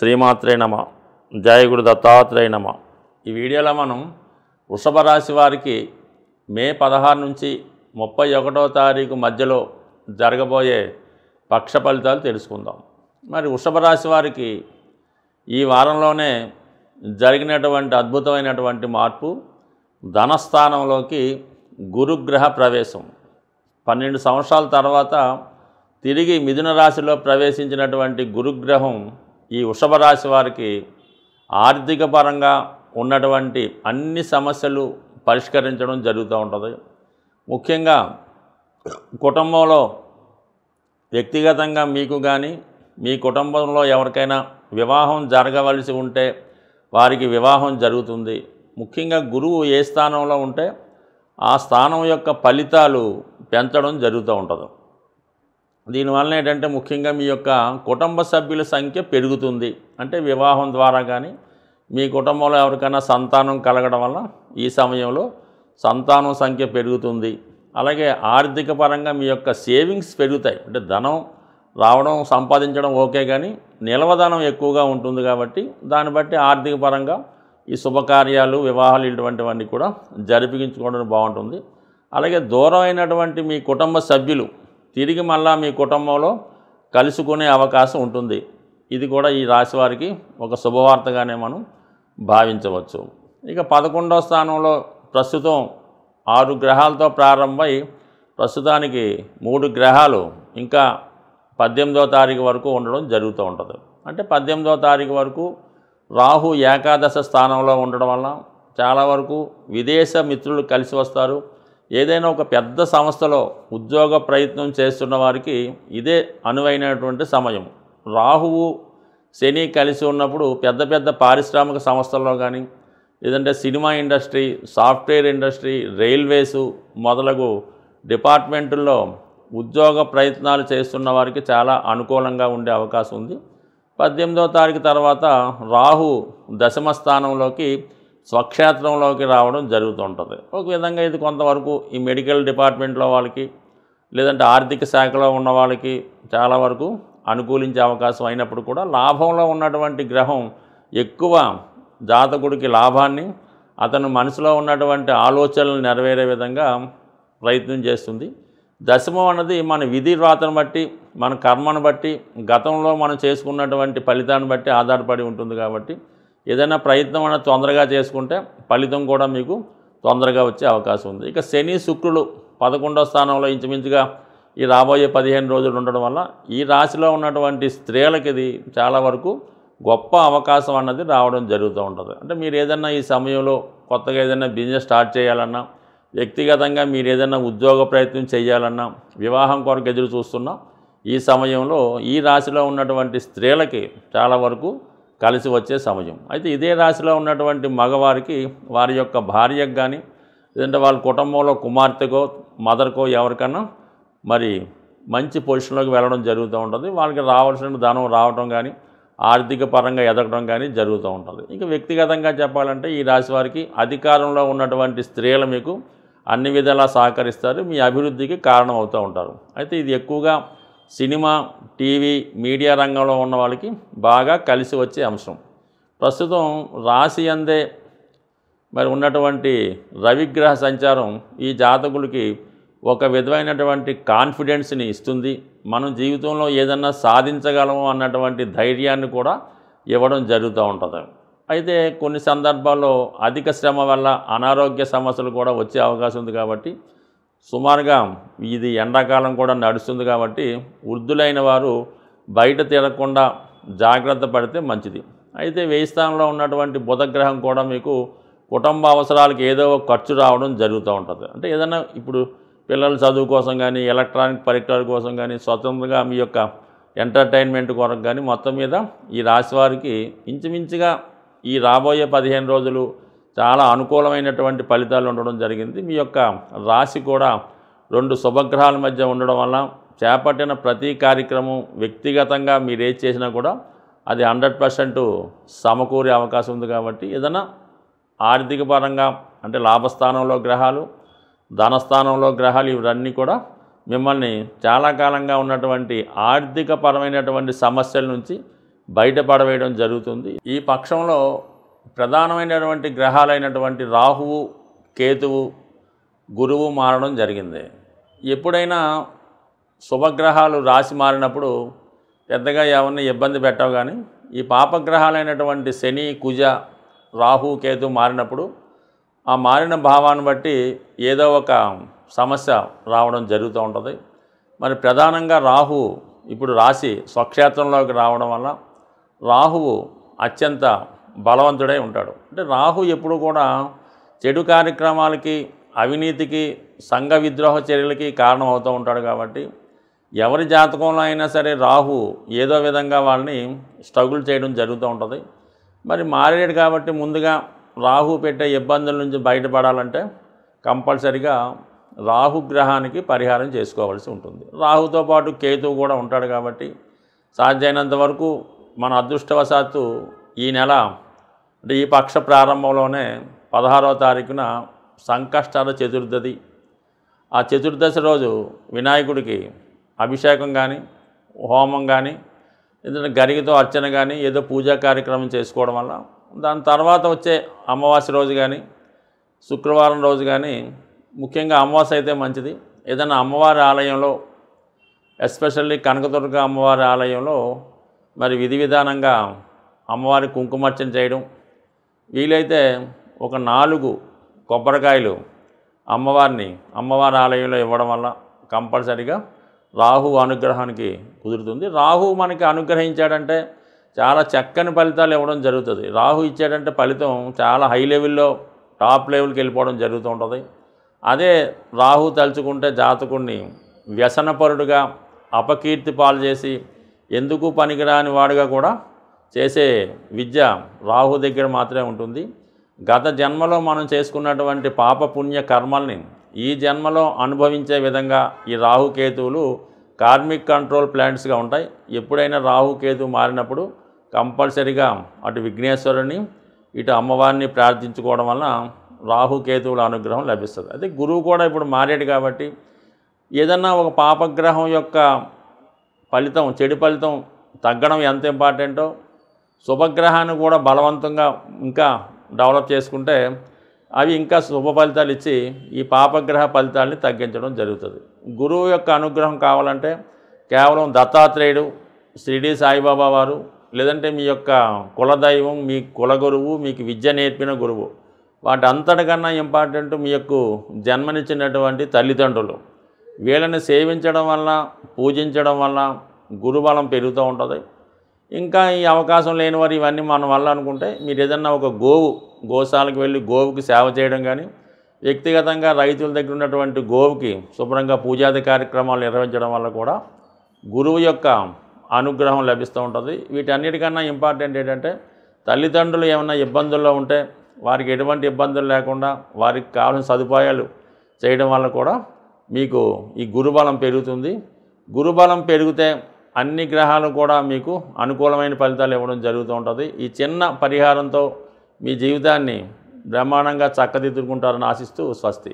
శ్రీమాత్రే నమ. జయ గురు దత్తాత్రేయ నమ. ఈ వీడియోలో మనం వృషభ రాశి వారికి మే 16 నుంచి 31వ తారీఖు మధ్యలో జరగబోయే పక్ష ఫలితాలు తెలుసుకుందాం. మరి వృషభ రాశి వారికి ఈ వారంలోనే జరిగినటువంటి అద్భుతమైనటువంటి మార్పు, ధనస్థానంలోకి గురుగ్రహ ప్రవేశం. 12 సంవత్సరాల తర్వాత తిరిగి మిథున రాశిలో ప్రవేశించినటువంటి గురుగ్రహం ఈ వృషభ రాశి వారికి ఆర్థిక పరంగా ఉన్నటువంటి అన్ని సమస్యలు పరిష్కరించడం జరుగుతూ ఉంటుంది. ముఖ్యంగా కుటుంబంలో వ్యక్తిగతంగా మీకు కానీ మీ కుటుంబంలో ఎవరికైనా వివాహం జరగవలసి ఉంటే వారికి వివాహం జరుగుతుంది. ముఖ్యంగా గురువు ఏ స్థానంలో ఉంటే ఆ స్థానం యొక్క ఫలితాలు పెంచడం జరుగుతూ ఉంటుంది. దీనివల్ల ఏంటంటే ముఖ్యంగా మీ యొక్క కుటుంబ సభ్యుల సంఖ్య పెరుగుతుంది. అంటే వివాహం ద్వారా కానీ మీ కుటుంబంలో ఎవరికైనా సంతానం కలగడం వల్ల ఈ సమయంలో సంతానం సంఖ్య పెరుగుతుంది. అలాగే ఆర్థిక పరంగా మీ యొక్క సేవింగ్స్ పెరుగుతాయి. అంటే ధనం రావడం సంపాదించడం ఓకే, కానీ నిల్వధనం ఎక్కువగా ఉంటుంది. కాబట్టి దాన్ని బట్టి ఆర్థిక పరంగా ఈ శుభకార్యాలు, వివాహాలు ఇటువంటివన్నీ కూడా జరిపించుకోవడం బాగుంటుంది. అలాగే దూరం అయినటువంటి మీ కుటుంబ సభ్యులు తిరిగి మళ్ళా మీ కుటుంబంలో కలుసుకునే అవకాశం ఉంటుంది. ఇది కూడా ఈ రాశి వారికి ఒక శుభవార్తగానే మనం భావించవచ్చు. ఇక 11వ స్థానంలో ప్రస్తుతం 6 గ్రహాలతో ప్రారంభమై ప్రస్తుతానికి 3 గ్రహాలు ఇంకా 18వ తారీఖు వరకు ఉండడం జరుగుతూ ఉంటుంది. అంటే 18వ తారీఖు వరకు రాహు ఏకాదశ స్థానంలో ఉండడం వల్ల చాలా వరకు విదేశ మిత్రులు కలిసి వస్తారు. ఏదైనా ఒక పెద్ద సంస్థలో ఉద్యోగ ప్రయత్నం చేస్తున్న వారికి ఇదే అనువైనటువంటి సమయం. రాహువు శని కలిసి ఉన్నప్పుడు పెద్ద పెద్ద పారిశ్రామిక సంస్థల్లో కానీ, లేదంటే cinema industry, software industry, railways మొదలగు డిపార్ట్మెంటుల్లో ఉద్యోగ ప్రయత్నాలు చేస్తున్న వారికి చాలా అనుకూలంగా ఉండే అవకాశం ఉంది. 18వ తారీఖు తర్వాత రాహు దశమ స్థానంలోకి స్వక్షేత్రంలోకి రావడం జరుగుతుంటుంది. ఒక విధంగా ఇది కొంతవరకు ఈ మెడికల్ డిపార్ట్మెంట్లో వాళ్ళకి, లేదంటే ఆర్థిక శాఖలో ఉన్న వాళ్ళకి చాలా వరకు అనుకూలించే అవకాశం అయినప్పుడు కూడా లాభంలో ఉన్నటువంటి గ్రహం ఎక్కువ జాతకుడికి లాభాన్ని, అతను మనసులో ఉన్నటువంటి ఆలోచనలు నెరవేరే విధంగా ప్రయత్నం చేస్తుంది. దశమం అన్నది మన విధి వ్రాతను బట్టి, మన కర్మను బట్టి, గతంలో మనం చేసుకున్నటువంటి ఫలితాన్ని బట్టి ఆధారపడి ఉంటుంది. కాబట్టి ఏదైనా ప్రయత్నం అనేది తొందరగా చేసుకుంటే ఫలితం కూడా మీకు తొందరగా వచ్చే అవకాశం ఉంది. ఇక శని శుక్రులు 11వ స్థానంలో ఇంచుమించుగా ఈ రాబోయే 15 రోజులు ఉండడం వల్ల ఈ రాశిలో ఉన్నటువంటి స్త్రీలకి ఇది చాలా వరకు గొప్ప అవకాశం అన్నది రావడం జరుగుతూ ఉంటుంది. అంటే మీరు ఏదైనా ఈ సమయంలో కొత్తగా ఏదైనా బిజినెస్ స్టార్ట్ చేయాలన్నా, వ్యక్తిగతంగా మీరు ఏదైనా ఉద్యోగ ప్రయత్నం చేయాలన్నా, వివాహం కొరకు ఎదురు చూస్తున్నా ఈ సమయంలో ఈ రాశిలో ఉన్నటువంటి స్త్రీలకి చాలా వరకు కలిసి వచ్చే సమయం. అయితే ఇదే రాశిలో ఉన్నటువంటి మగవారికి వారి యొక్క భార్యకు కానీ, లేదంటే వాళ్ళ కుటుంబంలో కుమార్తెకో మదర్కో ఎవరికన్నా మరి మంచి పొజిషన్లోకి వెళ్ళడం జరుగుతూ ఉంటుంది. వాళ్ళకి రావాల్సిన ధనం రావడం కానీ, ఆర్థిక పరంగా ఎదగడం కానీ జరుగుతూ ఉంటుంది. ఇంకా వ్యక్తిగతంగా చెప్పాలంటే ఈ రాశి వారికి అధికారంలో ఉన్నటువంటి స్త్రీలు మీకు అన్ని విధాలా సహకరిస్తారు, మీ అభివృద్ధికి కారణం అవుతూ ఉంటారు. అయితే ఇది ఎక్కువగా సినిమా, టీవీ, మీడియా రంగంలో ఉన్న వాళ్ళకి బాగా కలిసి వచ్చే అంశం. ప్రస్తుతం రాశి అందే మరి ఉన్నటువంటి రవిగ్రహ సంచారం ఈ జాతకులకి ఒక విధమైనటువంటి కాన్ఫిడెన్స్ని ఇస్తుంది. మనం జీవితంలో ఏదన్నా సాధించగలము అన్నటువంటి ధైర్యాన్ని కూడా ఇవ్వడం జరుగుతూ ఉంటుంది. అయితే కొన్ని సందర్భాల్లో అధిక శ్రమ వల్ల అనారోగ్య సమస్యలు కూడా వచ్చే అవకాశం ఉంది. కాబట్టి సుమారుగా ఇది ఎండాకాలం కూడా నడుస్తుంది. కాబట్టి వృద్ధులైన వారు బయట తిరగకుండా జాగ్రత్త పడితే మంచిది. అయితే 10వ స్థానంలో ఉన్నటువంటి బుధగ్రహం కూడా మీకు కుటుంబ అవసరాలకు ఏదో ఒక ఖర్చు రావడం జరుగుతూ ఉంటుంది. అంటే ఏదైనా ఇప్పుడు పిల్లల చదువు కోసం కానీ, ఎలక్ట్రానిక్ పరికరాల కోసం కానీ, స్వతంత్రంగా మీ యొక్క ఎంటర్టైన్మెంట్ కొరకు కానీ మొత్తం మీద ఈ రాశి వారికి ఇంచుమించుగా ఈ రాబోయే 15 రోజులు చాలా అనుకూలమైనటువంటి ఫలితాలు ఉండడం జరిగింది. మీ యొక్క రాశి కూడా 2 శుభగ్రహాల మధ్య ఉండడం వల్ల చేపట్టిన ప్రతి కార్యక్రమం వ్యక్తిగతంగా మీరు ఏది చేసినా కూడా అది 100% సమకూరే అవకాశం ఉంది. కాబట్టి ఏదైనా ఆర్థిక పరంగా అంటే లాభస్థానంలో గ్రహాలు, ధనస్థానంలో గ్రహాలు ఇవన్నీ కూడా మిమ్మల్ని చాలా కాలంగా ఉన్నటువంటి ఆర్థిక పరమైనటువంటి సమస్యల నుంచి బయటపడవేయడం జరుగుతుంది. ఈ పక్షంలో ప్రధానమైనటువంటి గ్రహాలైనటువంటి రాహువు, కేతువు, గురువు మారడం జరిగింది. ఎప్పుడైనా శుభగ్రహాలు రాశి మారినప్పుడు పెద్దగా ఎవరిని ఇబ్బంది పెట్టవు, కానీ ఈ పాపగ్రహాలైనటువంటి శని, కుజ, రాహు, కేతు మారినప్పుడు ఆ మారిన భావాన్ని బట్టి ఏదో ఒక సమస్య రావడం జరుగుతూ ఉంటుంది. మరి ప్రధానంగా రాహు ఇప్పుడు రాశి స్వక్షేత్రంలోకి రావడం వల్ల రాహువు అత్యంత బలవంతుడై ఉంటాడు. అంటే రాహు ఎప్పుడు కూడా చెడు కార్యక్రమాలకి, అవినీతికి, సంఘ విద్రోహ చర్యలకి కారణం అవుతూ ఉంటాడు. కాబట్టి ఎవరి జాతకంలో అయినా సరే రాహు ఏదో విధంగా వాళ్ళని స్ట్రగుల్ చేయడం జరుగుతూ ఉంటుంది. మరి మారేడు కాబట్టి ముందుగా రాహు పెట్టే ఇబ్బందుల నుంచి బయటపడాలంటే కంపల్సరిగా రాహుగ్రహానికి పరిహారం చేసుకోవాల్సి ఉంటుంది. రాహుతో పాటు కేతువు కూడా ఉంటాడు. కాబట్టి సాధ్యమైనంత వరకు మన అదృష్టవశాత్తు ఈ నెల అంటే ఈ పక్ష ప్రారంభంలోనే 16వ తారీఖున సంకష్టహర చతుర్దశి. ఆ చతుర్దశి రోజు వినాయకుడికి అభిషేకం కానీ, హోమం కానీ, ఏదైనా గరికతో అర్చన కానీ, ఏదో పూజా కార్యక్రమం చేసుకోవడం వల్ల దాని తర్వాత వచ్చే అమావాస్య రోజు కానీ, శుక్రవారం రోజు కానీ, ముఖ్యంగా అమావాస్య అయితే మంచిది, ఏదైనా అమ్మవారి ఆలయంలో, ఎస్పెషల్లీ కనకదుర్గ అమ్మవారి ఆలయంలో మరి విధి విధానంగా అమ్మవారి కుంకుమార్చన చేయడం, వీలైతే ఒక 4 కొబ్బరికాయలు అమ్మవారి ఆలయంలో ఇవ్వడం వల్ల కంపల్సరిగా రాహు అనుగ్రహానికి కుదురుతుంది. రాహు మనకి అనుగ్రహించాడంటే చాలా చక్కని ఫలితాలు ఇవ్వడం జరుగుతుంది. రాహు ఇచ్చాడంటే ఫలితం చాలా హై లెవెల్లో, టాప్ లెవెల్కి వెళ్ళిపోవడం జరుగుతూ ఉంటుంది. అదే రాహు తలుచుకుంటే జాతకుడిని వ్యసనపరుడుగా, అపకీర్తి పాలు చేసి ఎందుకు పనికిరాని వాడుగా కూడా చేసే విద్య రాహు దగ్గర మాత్రమే ఉంటుంది. గత జన్మలో మనం చేసుకున్నటువంటి పాపపుణ్య కర్మల్ని ఈ జన్మలో అనుభవించే విధంగా ఈ రాహుకేతువులు కార్మిక్ కంట్రోల్ ప్లాంట్స్గా ఉంటాయి. ఎప్పుడైనా రాహుకేతు మారినప్పుడు కంపల్సరిగా అటు విఘ్నేశ్వరుని, ఇటు అమ్మవారిని ప్రార్థించుకోవడం వలన రాహుకేతువుల అనుగ్రహం లభిస్తుంది. అయితే గురువు కూడా ఇప్పుడు మారాడు కాబట్టి ఏదన్నా ఒక పాపగ్రహం యొక్క ఫలితం, చెడు ఫలితం తగ్గడం ఎంత ఇంపార్టెంటో, శుభగ్రహాన్ని కూడా బలవంతంగా ఇంకా డెవలప్ చేసుకుంటే అవి ఇంకా శుభ ఫలితాలు ఇచ్చి ఈ పాపగ్రహ ఫలితాలని తగ్గించడం జరుగుతుంది. గురువు యొక్క అనుగ్రహం కావాలంటే కేవలం దత్తాత్రేయుడు, షిరిడి సాయిబాబా వారు, లేదంటే మీ యొక్క కులదైవం, మీ కులగురువు, మీకు విద్య నేర్పిన గురువు, వాటి అంతటికన్నా ఇంపార్టెంట్ మీ యొక్క జన్మనిచ్చినటువంటి తల్లిదండ్రులు. వీళ్ళని సేవించడం వల్ల, పూజించడం వల్ల గురుబలం పెరుగుతూ ఉంటుంది. ఇంకా ఈ అవకాశం లేని వారు ఇవన్నీ మన వల్ల అనుకుంటే మీరు ఏదన్నా ఒక గోశాలకు వెళ్ళి గోవుకి సేవ చేయడం కానీ, వ్యక్తిగతంగా రైతుల దగ్గర ఉన్నటువంటి గోవుకి శుభ్రంగా పూజాది కార్యక్రమాలు నిర్వహించడం వల్ల కూడా గురువు యొక్క అనుగ్రహం లభిస్తూ ఉంటుంది. వీటన్నిటికన్నా ఇంపార్టెంట్ ఏంటంటే తల్లిదండ్రులు ఏమైనా ఇబ్బందుల్లో ఉంటే వారికి ఎటువంటి ఇబ్బందులు లేకుండా వారికి కావాల్సిన సదుపాయాలు చేయడం వల్ల కూడా మీకు ఈ గురుబలం పెరుగుతుంది. గురుబలం పెరిగితే అన్ని గ్రహాలు కూడా మీకు అనుకూలమైన ఫలితాలు ఇవ్వడం జరుగుతూ ఉంటుంది. ఈ చిన్న పరిహారంతో మీ జీవితాన్ని బ్రహ్మాండంగా చక్కదిద్దుకుంటారని ఆశిస్తూ స్వస్తి.